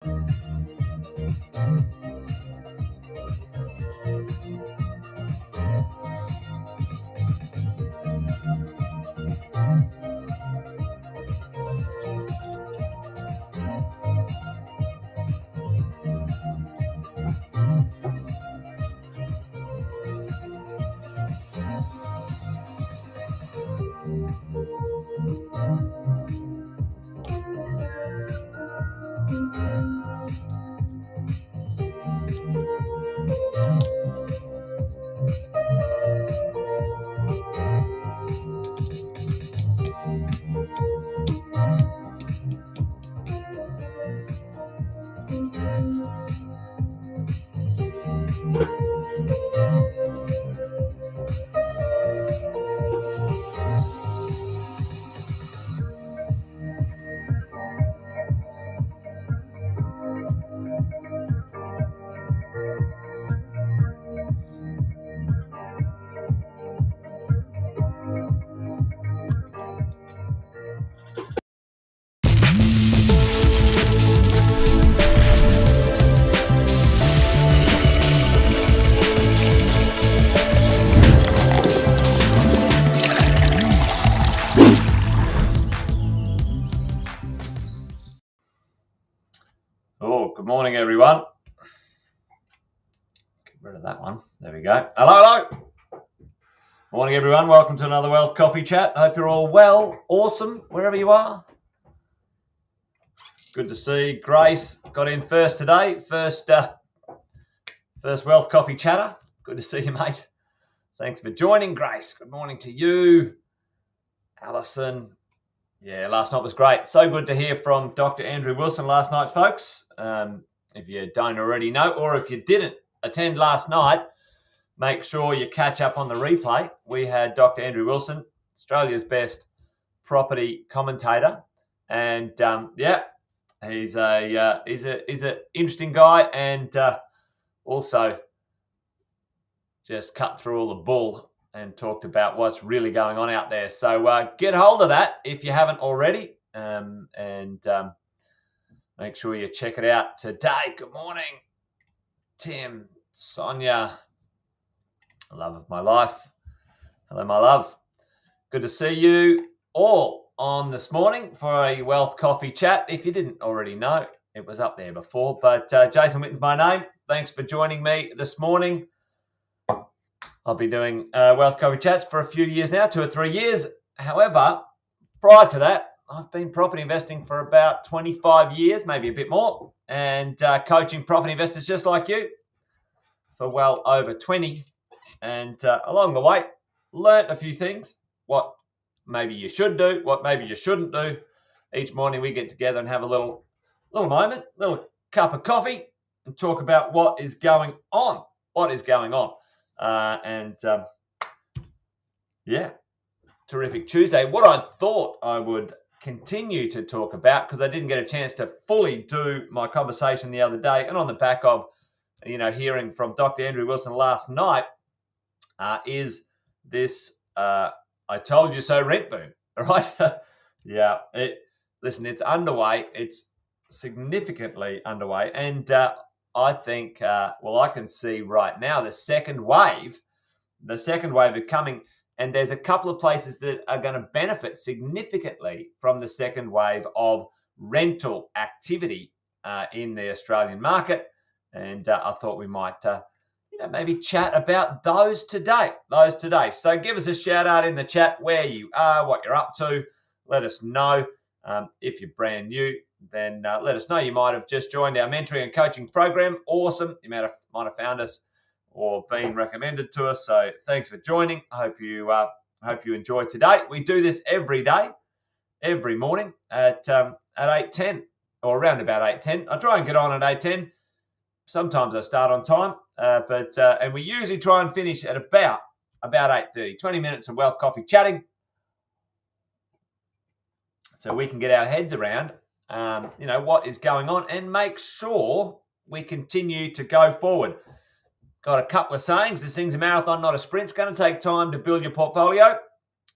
Good morning, everyone. Get rid of that one. There we go. Hello. Morning, everyone. Welcome to another Wealth Coffee Chat. I hope you're all well, awesome, wherever you are. Good to see Grace got in first today. First Wealth Coffee Chatter. Good to see you, mate. Thanks for joining, Grace. Good morning to you. Alison. Yeah, last night was great. So good to hear from Dr. Andrew Wilson last night, folks. If you don't already know, or if you didn't attend last night, make sure you catch up on the replay. We had Dr. Andrew Wilson, Australia's best property commentator, and he's a interesting guy, and also just cut through all the bull and talked about what's really going on out there. So get hold of that if you haven't already, and make sure you check it out today. Good morning, Tim, Sonia, love of my life. Hello, my love. Good to see you all on this morning for a Wealth Coffee Chat. If you didn't already know, it was up there before, but Jason Witten's my name. Thanks for joining me this morning. I'll be doing Wealth Coffee Chats for a few years now, 2 or 3 years. However, prior to that, I've been property investing for about 25 years, maybe a bit more, and coaching property investors just like you for well over 20. And along the way, learnt a few things, what maybe you should do, what maybe you shouldn't do. Each morning we get together and have a little moment, little cup of coffee, and talk about what is going on. Terrific Tuesday. What I thought I would continue to talk about, because I didn't get a chance to fully do my conversation the other day, and on the back of hearing from Dr. Andrew Wilson last night, is this I told you so rent boom, right? Yeah, it's underway. It's significantly underway, and I think I can see right now the second wave is coming. And there's a couple of places that are going to benefit significantly from the second wave of rental activity in the Australian market. And I thought we might, maybe chat about those today. So give us a shout out in the chat where you are, what you're up to. Let us know. If you're brand new, then let us know. You might have just joined our mentoring and coaching program. Awesome. You might have found us or been recommended to us. So thanks for joining. I hope you enjoy today. We do this every day, every morning at 8:10 or around about 8:10. I try and get on at 8:10. Sometimes I start on time, and we usually try and finish at about 8:30. 20 minutes of Wealth Coffee chatting, so we can get our heads around, what is going on and make sure we continue to go forward. Got a couple of sayings. This thing's a marathon, not a sprint. It's going to take time to build your portfolio.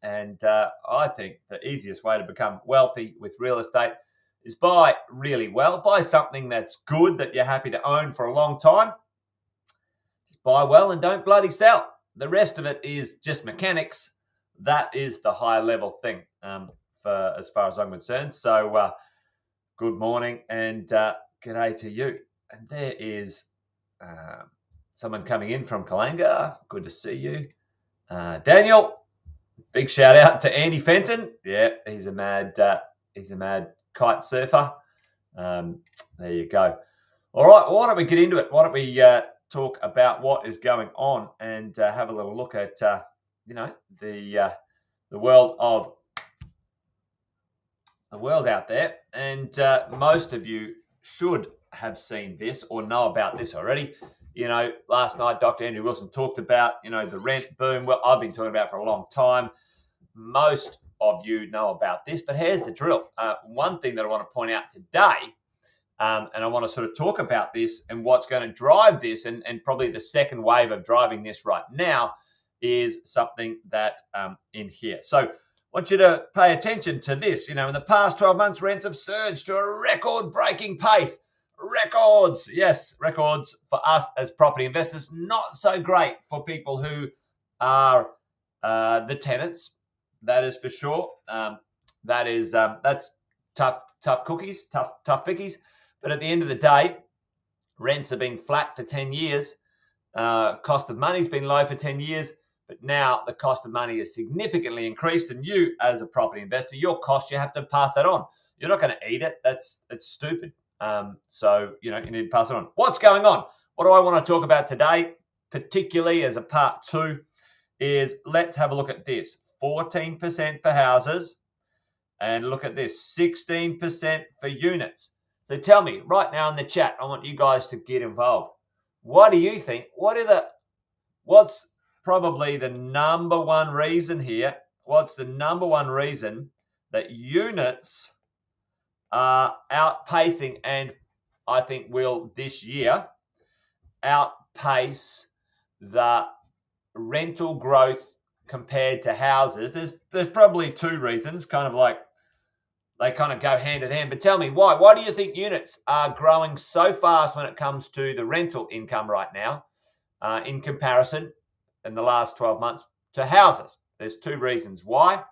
And I think the easiest way to become wealthy with real estate is buy really well. Buy something that's good, that you're happy to own for a long time. Just buy well and don't bloody sell. The rest of it is just mechanics. That is the high level thing for as far as I'm concerned. So good morning and g'day to you. And there is someone coming in from Kalanga. Good to see you. Daniel, big shout out to Andy Fenton. Yeah, he's a mad kite surfer. There you go. All right, well, why don't we get into it? Why don't we talk about what is going on and have a little look at the world out there. And most of you should have seen this or know about this already. Last night Dr. Andrew Wilson talked about the rent boom. Well, I've been talking about it for a long time. Most of you know about this, but here's the drill. One thing that I want to point out today, and I want to sort of talk about this and what's going to drive this, and probably the second wave of driving this right now is something that in here. So I want you to pay attention to this. In the past 12 months, rents have surged to a record-breaking pace. Records, yes, records for us as property investors. Not so great for people who are the tenants. That is for sure. That's tough cookies, tough pickies. But at the end of the day, rents have been flat for 10 years. Cost of money's been low for 10 years. But now the cost of money is significantly increased, and you, as a property investor, your cost, you have to pass that on. You're not going to eat it. It's stupid. So you need to pass it on. What's going on? What do I want to talk about today, particularly as a part 2, is let's have a look at this. 14% for houses, and look at this, 16% for units. So tell me right now in the chat, I want you guys to get involved. What do you think? What's probably the number one reason here? What's the number one reason that units are outpacing, and I think will this year outpace the rental growth compared to houses? There's probably 2 reasons, kind of like they kind of go hand in hand. But tell me why. Why do you think units are growing so fast when it comes to the rental income right now in comparison in the last 12 months to houses? There's 2 reasons why.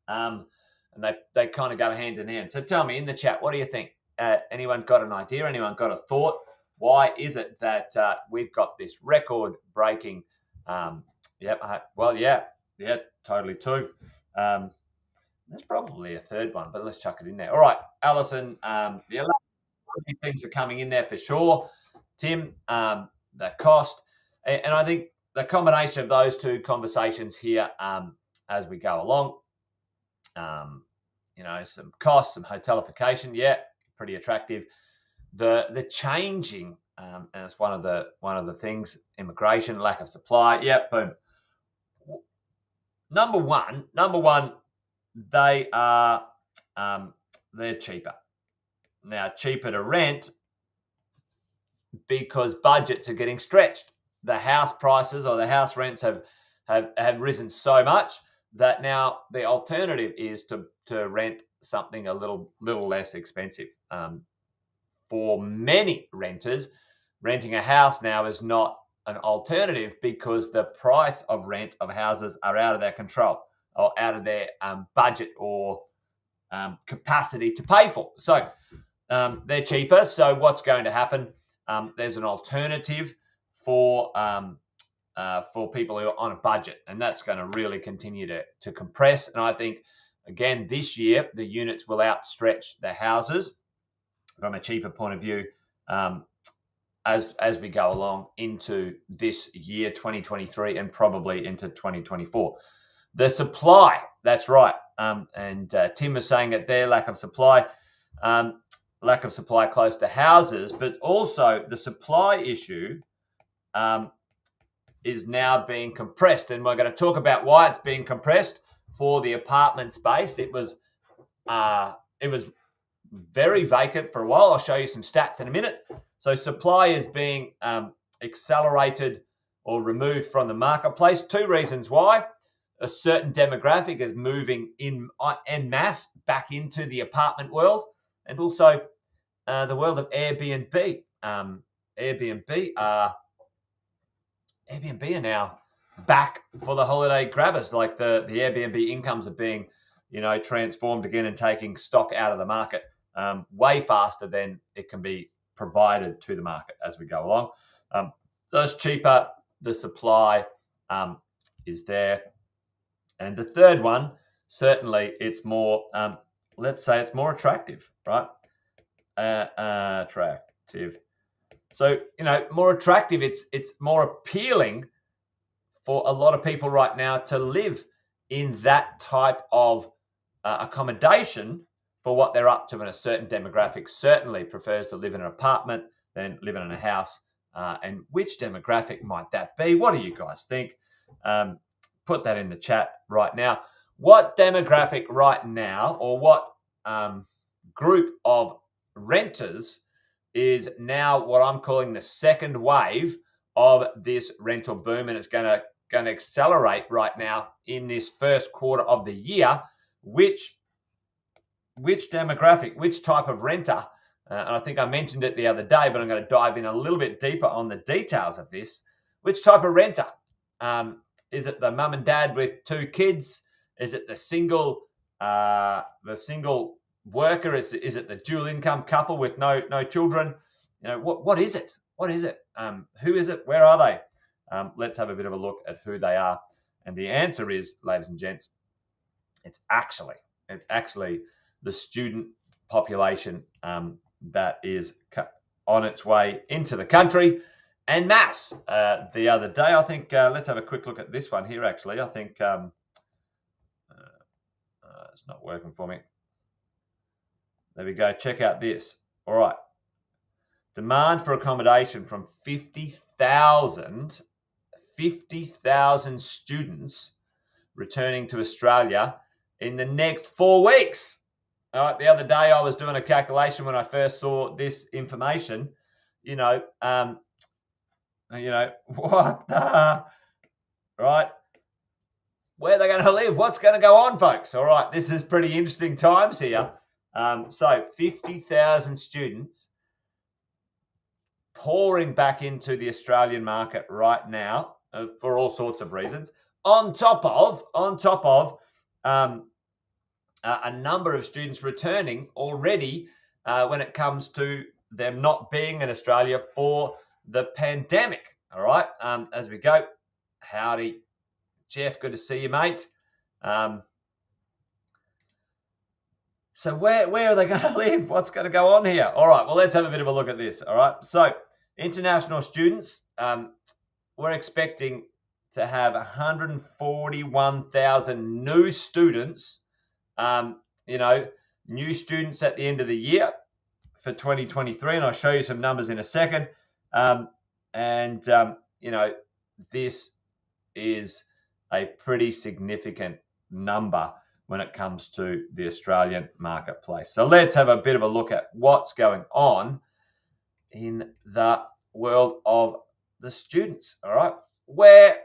And they kind of go hand in hand. So tell me in the chat, what do you think? Anyone got an idea? Anyone got a thought? Why is it that we've got this record-breaking? Totally 2. There's probably a 3rd one, but let's chuck it in there. All right, Alison. Things are coming in there for sure. Tim, the cost, and I think the combination of those 2 conversations here as we go along. Some costs, some hotelification, pretty attractive. The changing, and it's one of the things, immigration, lack of supply. Boom. Number one, they are they're cheaper. Now, cheaper to rent because budgets are getting stretched. The house prices or the house rents have risen so much that now the alternative is to rent something a little less expensive. For many renters, renting a house now is not an alternative because the price of rent of houses are out of their control or out of their budget or capacity to pay for. So they're cheaper. So what's going to happen? There's an alternative for people who are on a budget, and that's going to really continue to compress. And I think, again, this year, the units will outstretch the houses from a cheaper point of view as we go along into this year, 2023, and probably into 2024. The supply, that's right. And Tim was saying that their lack of supply close to houses, but also the supply issue is now being compressed, and we're going to talk about why it's being compressed for the apartment space. It was very vacant for a while. I'll show you some stats in a minute. So supply is being accelerated or removed from the marketplace. 2 reasons why. a certain demographic is moving en masse back into the apartment world, and also the world of Airbnb. Airbnb are now back for the holiday grabbers. Like the Airbnb incomes are being, transformed again and taking stock out of the market way faster than it can be provided to the market as we go along. So it's cheaper. The supply is there. And the third one, certainly it's more, let's say it's more attractive, right? Attractive. So, more attractive, it's more appealing for a lot of people right now to live in that type of accommodation for what they're up to. In a certain demographic certainly prefers to live in an apartment than living in a house. And which demographic might that be? What do you guys think? Put that in the chat right now. What demographic right now, or what group of renters is now what I'm calling the second wave of this rental boom, and it's going to accelerate right now in this first quarter of the year? Which demographic, which type of renter? And I think I mentioned it the other day, but I'm going to dive in a little bit deeper on the details of this. Which type of renter? Is it the mum and dad with 2 kids? Is it the single worker? Is it the dual income couple with no children? What is it? What is it? Who is it? Where are they? Let's have a bit of a look at who they are. And the answer is, ladies and gents, it's actually the student population that is on its way into the country en masse. The other day, I think, let's have a quick look at this one here, actually. I think it's not working for me. There we go. Check out this. All right. Demand for accommodation from 50,000 students returning to Australia in the next 4 weeks. All right. The other day, I was doing a calculation when I first saw this information. What the, right? Where are they going to live? What's going to go on, folks? All right. This is pretty interesting times here. So 50,000 students pouring back into the Australian market right now for all sorts of reasons. On top of a number of students returning already when it comes to them not being in Australia for the pandemic. All right. As we go, howdy, Jeff. Good to see you, mate. So where are they going to live? What's going to go on here? All right, well, let's have a bit of a look at this. All right, so international students, we're expecting to have 141,000 new students, new students at the end of the year for 2023, and I'll show you some numbers in a second. This is a pretty significant number when it comes to the Australian marketplace. So let's have a bit of a look at what's going on in the world of the students, all right? Where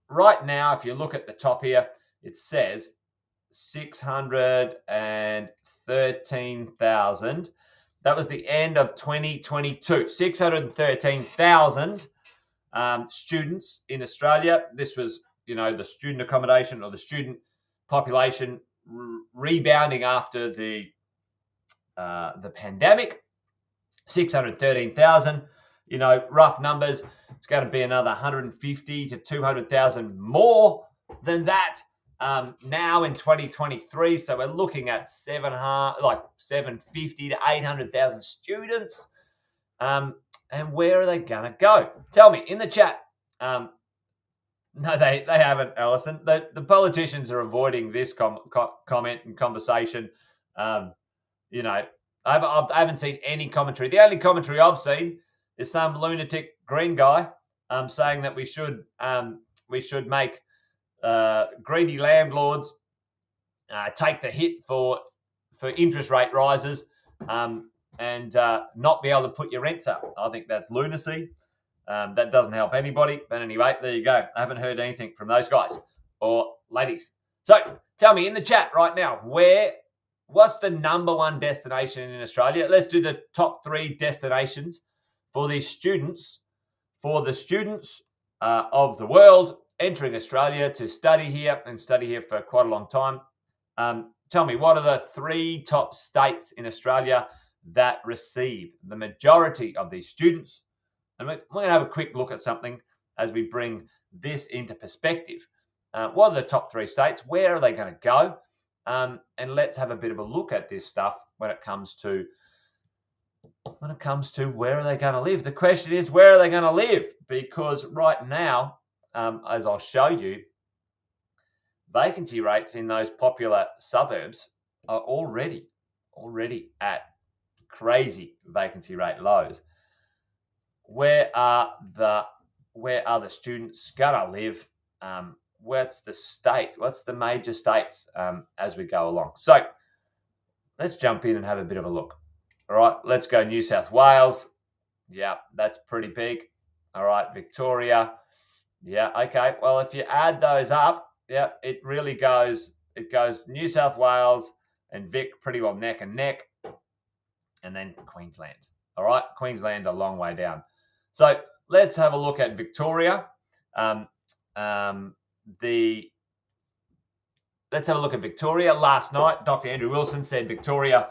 right now, if you look at the top here, it says 613,000. That was the end of 2022. 613,000 students in Australia. This was, the student accommodation or the student population rebounding after the pandemic. 613,000, rough numbers. It's going to be another 150 to 200,000 more than that now in 2023. So we're looking at 750 to 800,000 students. And where are they going to go? Tell me in the chat. No, they haven't, Alison. The politicians are avoiding this comment and conversation. I haven't seen any commentary. The only commentary I've seen is some lunatic green guy saying that we should make greedy landlords take the hit for interest rate rises and not be able to put your rents up. I think that's lunacy. That doesn't help anybody. But anyway, there you go. I haven't heard anything from those guys. Or ladies. So tell me in the chat right now, what's the number one destination in Australia? Let's do the top 3 destinations for the students, of the world entering Australia to study here and study here for quite a long time. Tell me, what are the 3 top states in Australia that receive the majority of these students? And we're going to have a quick look at something as we bring this into perspective. What are the top 3 states? Where are they going to go? And let's have a bit of a look at this stuff when it comes to where are they going to live. The question is, where are they going to live? Because right now, as I'll show you, vacancy rates in those popular suburbs are already at crazy vacancy rate lows. Where are the students gonna live? What's the state? What's the major states as we go along? So let's jump in and have a bit of a look. All right, let's go New South Wales. Yeah, that's pretty big. All right, Victoria. Yeah, okay. Well, if you add those up, yeah, it really goes. It goes New South Wales and Vic pretty well neck and neck, and then Queensland. All right, Queensland a long way down. So let's have a look at Victoria. Let's have a look at Victoria. Last night, Dr. Andrew Wilson said Victoria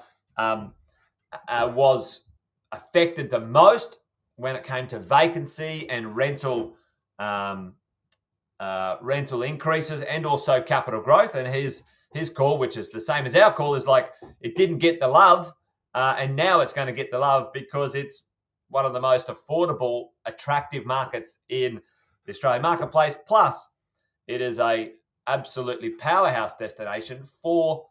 was affected the most when it came to vacancy and rental increases and also capital growth. And his call, which is the same as our call, is like it didn't get the love, and now it's going to get the love because it's one of the most affordable, attractive markets in the Australian marketplace. Plus, it is a absolutely powerhouse destination for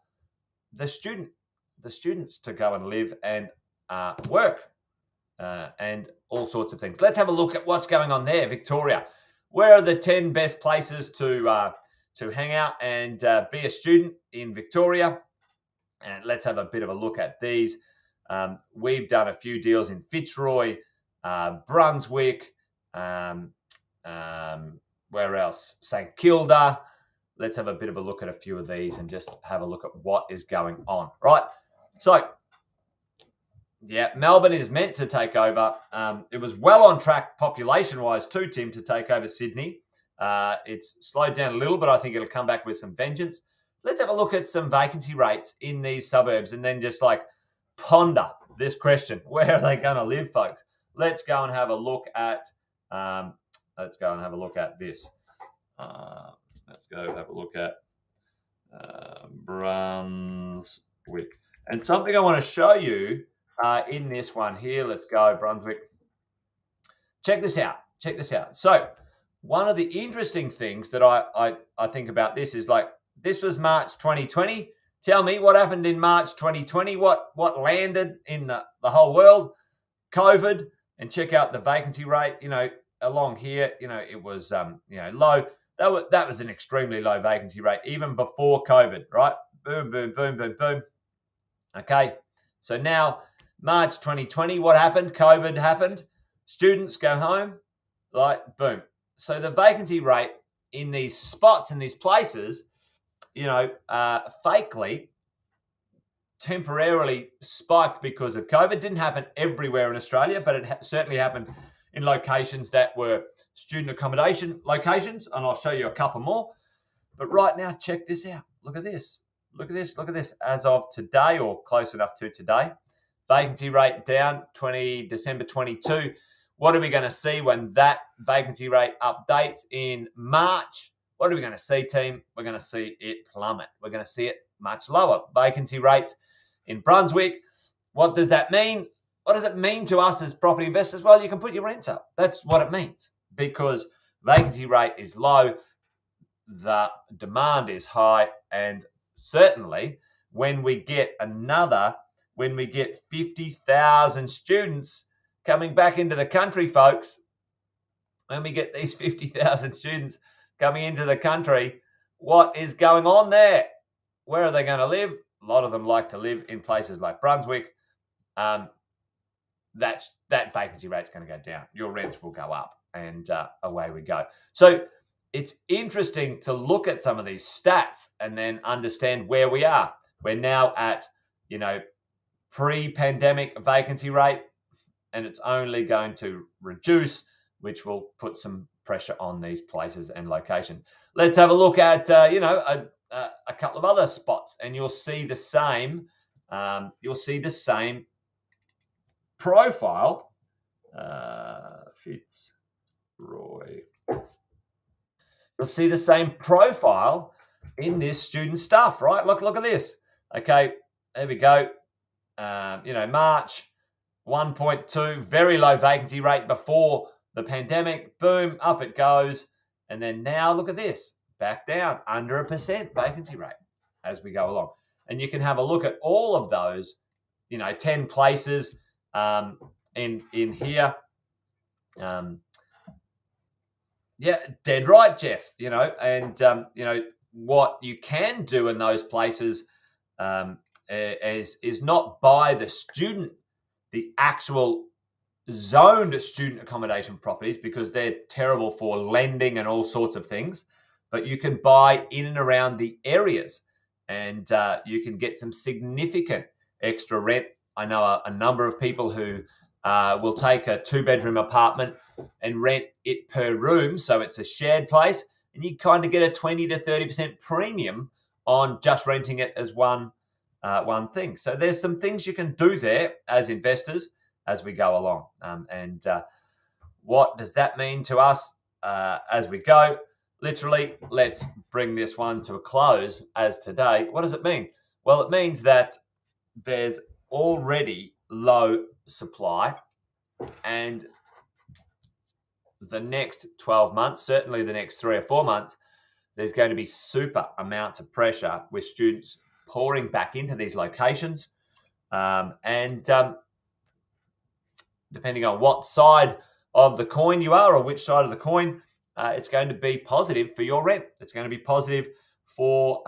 the students to go and live and work and all sorts of things. Let's have a look at what's going on there, Victoria. Where are the 10 best places to hang out and be a student in Victoria? And let's have a bit of a look at these. We've done a few deals in Fitzroy, Brunswick, where else? St Kilda. Let's have a bit of a look at a few of these and just have a look at what is going on, right? So, yeah, Melbourne is meant to take over. It was well on track population-wise too, Tim, to take over Sydney. It's slowed down a little, but I think it'll come back with some vengeance. Let's have a look at some vacancy rates in these suburbs and then just like ponder this question. Where are they going to live, folks? Let's go and have a look at this. Let's go have a look at Brunswick. And something I want to show you in this one here. Let's go Brunswick. Check this out. So one of the interesting things that I think about this is like, this was March 2020. Tell me what happened in March 2020. What landed in the whole world? COVID. And check out the vacancy rate. Along here, it was low. That was an extremely low vacancy rate even before COVID, right? Boom, boom, boom, boom, boom. Okay, so now March 2020, what happened? COVID happened. Students go home, like boom. So the vacancy rate in these spots, in these places, fakely, temporarily spiked because of COVID. Didn't happen everywhere in Australia, but it certainly happened in locations that were student accommodation locations, and I'll show you a couple more. But right now, check this out. Look at this. As of today, or close enough to today, vacancy rate down December 22. What are we going to see when that vacancy rate updates in March? What are we going to see, team? We're going to see it plummet. We're going to see it much lower. Vacancy rates in Brunswick. What does that mean? What does it mean to us as property investors? Well, you can put your rents up. That's what it means, because vacancy rate is low, the demand is high, and certainly when we get 50,000 students coming back into the country, folks, when we get these 50,000 students coming into the country, what is going on there? Where are they going to live? A lot of them like to live in places like Brunswick. That vacancy rate's going to go down. Your rents will go up, and away we go. So it's interesting to look at some of these stats and then understand where we are. We're now at, pre-pandemic vacancy rate, and it's only going to reduce, which will put some pressure on these places and location. Let's have a look at, a couple of other spots, and you'll see the same. Profile. Fitzroy. You'll see the same profile in this student stuff, right? Look at this. Okay, there we go. March 1.2, very low vacancy rate before the pandemic. Boom, up it goes. And then now look at this, back down, under 1% vacancy rate as we go along. And you can have a look at all of those, 10 places in here. Yeah, dead right, Jeff. What you can do in those places is not buy the student, the actual zoned student accommodation properties, because they're terrible for lending and all sorts of things. But you can buy in and around the areas, and you can get some significant extra rent. I know a number of people who will take a 2-bedroom apartment and rent it per room, so it's a shared place, and you kind of get a 20 to 30% premium on just renting it as one thing. So there's some things you can do there as investors as we go along. What does that mean to us as we go? Literally, let's bring this one to a close as today. What does it mean? Well, it means that there's already low supply, and the next 12 months, certainly the next 3 or 4 months, there's going to be super amounts of pressure with students pouring back into these locations. Depending on what side of the coin you are or which side of the coin, it's going to be positive for your rent. It's going to be positive for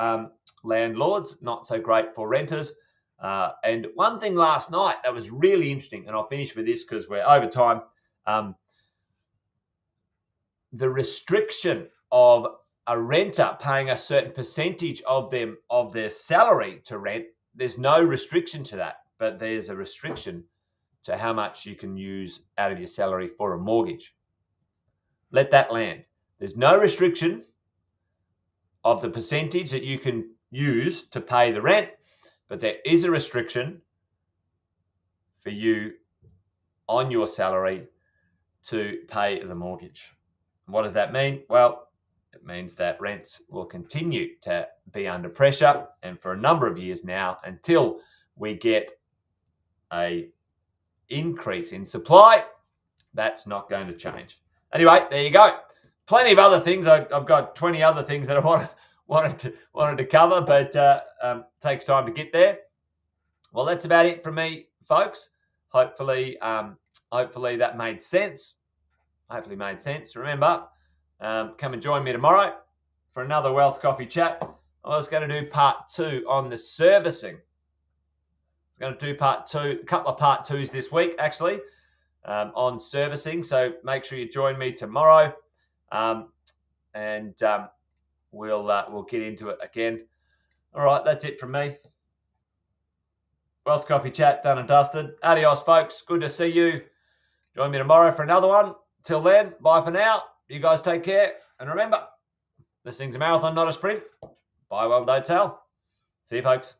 landlords, not so great for renters. And one thing last night that was really interesting, and I'll finish with this because we're over time, the restriction of a renter paying a certain percentage of their salary to rent. There's no restriction to that, but there's a restriction to how much you can use out of your salary for a mortgage. Let that land. There's no restriction of the percentage that you can use to pay the rent, but there is a restriction for you on your salary to pay the mortgage. What does that mean? Well, it means that rents will continue to be under pressure, and for a number of years now, until we get a increase in supply, that's not going to change. Anyway, there you go. Plenty of other things. I've got 20 other things that I wanted to cover, but takes time to get there. Well, that's about it from me, folks. Hopefully that made sense. Remember, come and join me tomorrow for another Wealth Coffee chat. I was going to do part 2 on the servicing. I was going to do part 2, a couple of part 2s this week, actually, on servicing. So make sure you join me tomorrow, and we'll get into it again. All right, that's it from me. Wealth Coffee chat done and dusted. Adios, folks. Good to see you. Join me tomorrow for another one. Till then, bye for now. You guys take care. And remember, this thing's a marathon, not a sprint. Buy well, don't sell. See you, folks.